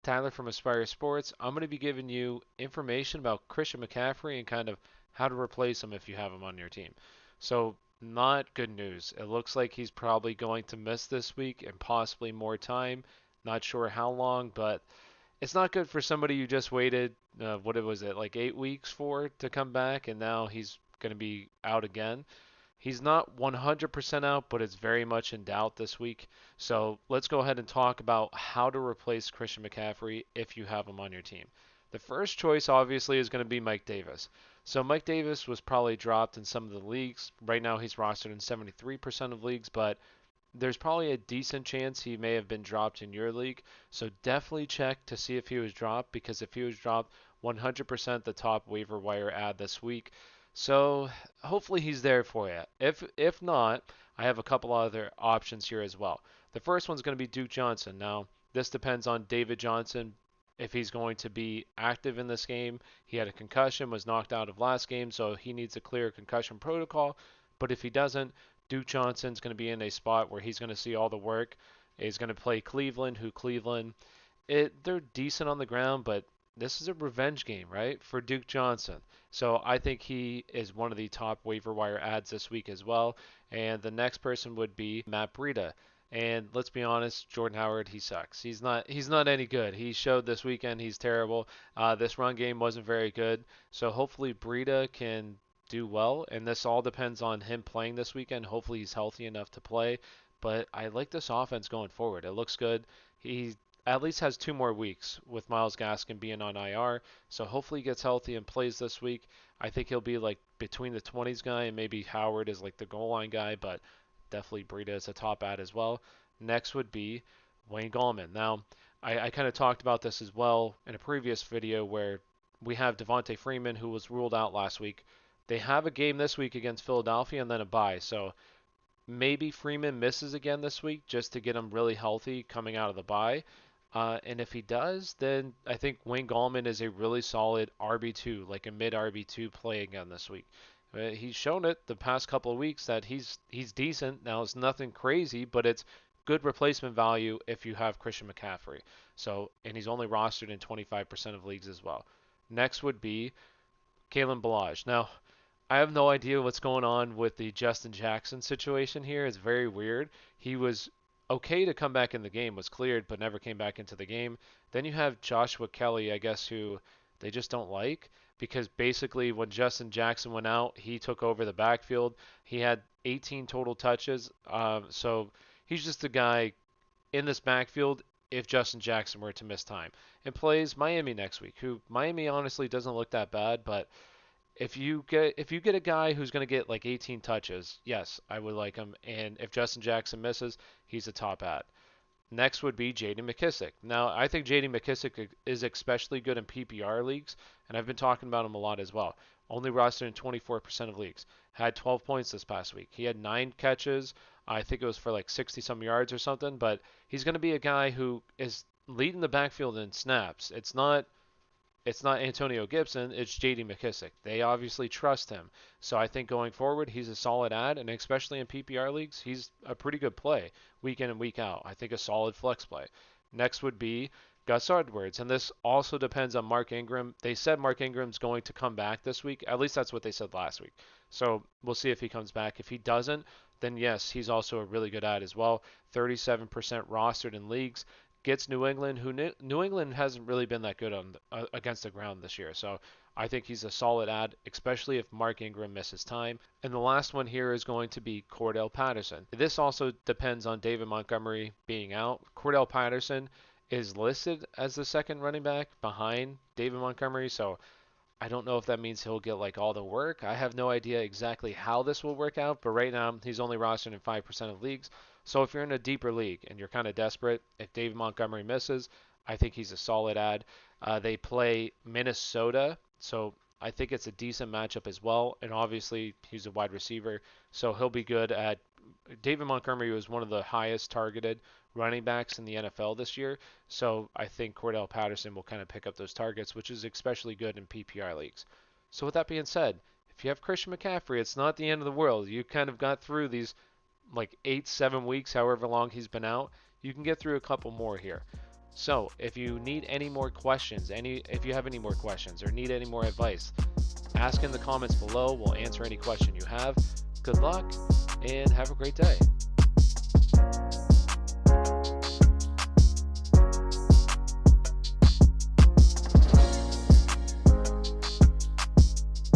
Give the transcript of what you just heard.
Tyler from Aspire Sports. I'm going to be giving you information about Christian McCaffrey and kind of how to replace him if you have him on your team. So, not good news. It looks like he's probably going to miss this week and possibly more time. Not sure how long, but it's not good for somebody you just waited, what was it, like 8 weeks for to come back, and now he's going to be out again. He's not 100% out, but it's very much in doubt this week. So let's go ahead and talk about how to replace Christian McCaffrey if you have him on your team. The first choice, obviously, is going to be Mike Davis. So Mike Davis was probably dropped in some of the leagues. Right now, he's rostered in 73% of leagues, but there's probably a decent chance he may have been dropped in your league. So definitely check to see if he was dropped, because if he was dropped, 100% the top waiver wire ad this week. So hopefully he's there for you. If not, I have a couple other options here as well. The first one's going to be Duke Johnson. Now, this depends on David Johnson if he's going to be active in this game. He had a concussion, was knocked out of last game, so he needs a clear concussion protocol. But if he doesn't, Duke Johnson's going to be in a spot where he's going to see all the work. He's going to play Cleveland, who Cleveland, they're decent on the ground, but this is a revenge game, right, for Duke Johnson. So I think he is one of the top waiver wire ads this week as well. And the next person would be Matt Breida. And let's be honest, Jordan Howard, he sucks. He's not any good. He showed this weekend he's terrible. This run game wasn't very good. So hopefully Breida can do well, and this all depends on him playing this weekend. Hopefully he's healthy enough to play. But I like this offense going forward. It looks good. He at least has 2 more weeks with Miles Gaskin being on IR. So hopefully he gets healthy and plays this week. I think he'll be like between the 20s guy, and maybe Howard is like the goal line guy, but definitely Breida is a top ad as well. Next would be Wayne Gallman. Now, I kind of talked about this as well in a previous video where we have Devonta Freeman, who was ruled out last week. They have a game this week against Philadelphia and then a bye. So maybe Freeman misses again this week just to get him really healthy coming out of the bye. And if he does, then I think Wayne Gallman is a really solid RB2, like a mid RB2 play again this week. He's shown it the past couple of weeks that he's decent. Now it's nothing crazy, but it's good replacement value if you have Christian McCaffrey. So, and he's only rostered in 25% of leagues as well. Next would be Kalen Ballage. Now, I have no idea what's going on with the Justin Jackson situation here. It's very weird. He was okay to come back in the game, was cleared, but never came back into the game. Then you have Joshua Kelly, I guess, who they just don't like, because basically when Justin Jackson went out, he took over the backfield. He had 18 total touches. So he's just a guy in this backfield if Justin Jackson were to miss time. And plays Miami next week, who Miami honestly doesn't look that bad, but if you get a guy who's going to get like 18 touches, yes, I would like him. And if Justin Jackson misses, he's a top ad. Next would be J.D. McKissic. Now, I think J.D. McKissic is especially good in PPR leagues, and I've been talking about him a lot as well. Only rostered in 24% of leagues. Had 12 points this past week. He had 9 catches. I think it was for like 60 some yards or something, but he's going to be a guy who is leading the backfield in snaps. It's not Antonio Gibson, it's J.D. McKissic. They obviously trust him. So I think going forward, he's a solid ad, and especially in PPR leagues, he's a pretty good play week in and week out. I think a solid flex play. Next would be Gus Edwards, and this also depends on Mark Ingram. They said Mark Ingram's going to come back this week. At least that's what they said last week. So we'll see if he comes back. If he doesn't, then yes, he's also a really good ad as well. 37% rostered in leagues, gets New England, who New England hasn't really been that good on against the ground this year. So I think he's a solid ad, especially if Mark Ingram misses time. And the last one here is going to be Cordarrelle Patterson. This also depends on David Montgomery being out. Cordarrelle Patterson is listed as the second running back behind David Montgomery, so I don't know if that means he'll get like all the work. I have no idea exactly how this will work out, but right now he's only rostered in 5% of leagues. So if you're in a deeper league and you're kind of desperate, if David Montgomery misses, I think he's a solid ad. They play Minnesota, so I think it's a decent matchup as well. And obviously he's a wide receiver, so he'll be good at. David Montgomery was one of the highest targeted running backs in the NFL this year. So I think Cordarrelle Patterson will kind of pick up those targets, which is especially good in PPR leagues. So with that being said, if you have Christian McCaffrey, it's not the end of the world. You kind of got through these like 8, 7 weeks, however long he's been out. You can get through a couple more here. So if you need any more questions, if you have any more questions or need any more advice, ask in the comments below. We'll answer any question you have. Good luck and have a great day.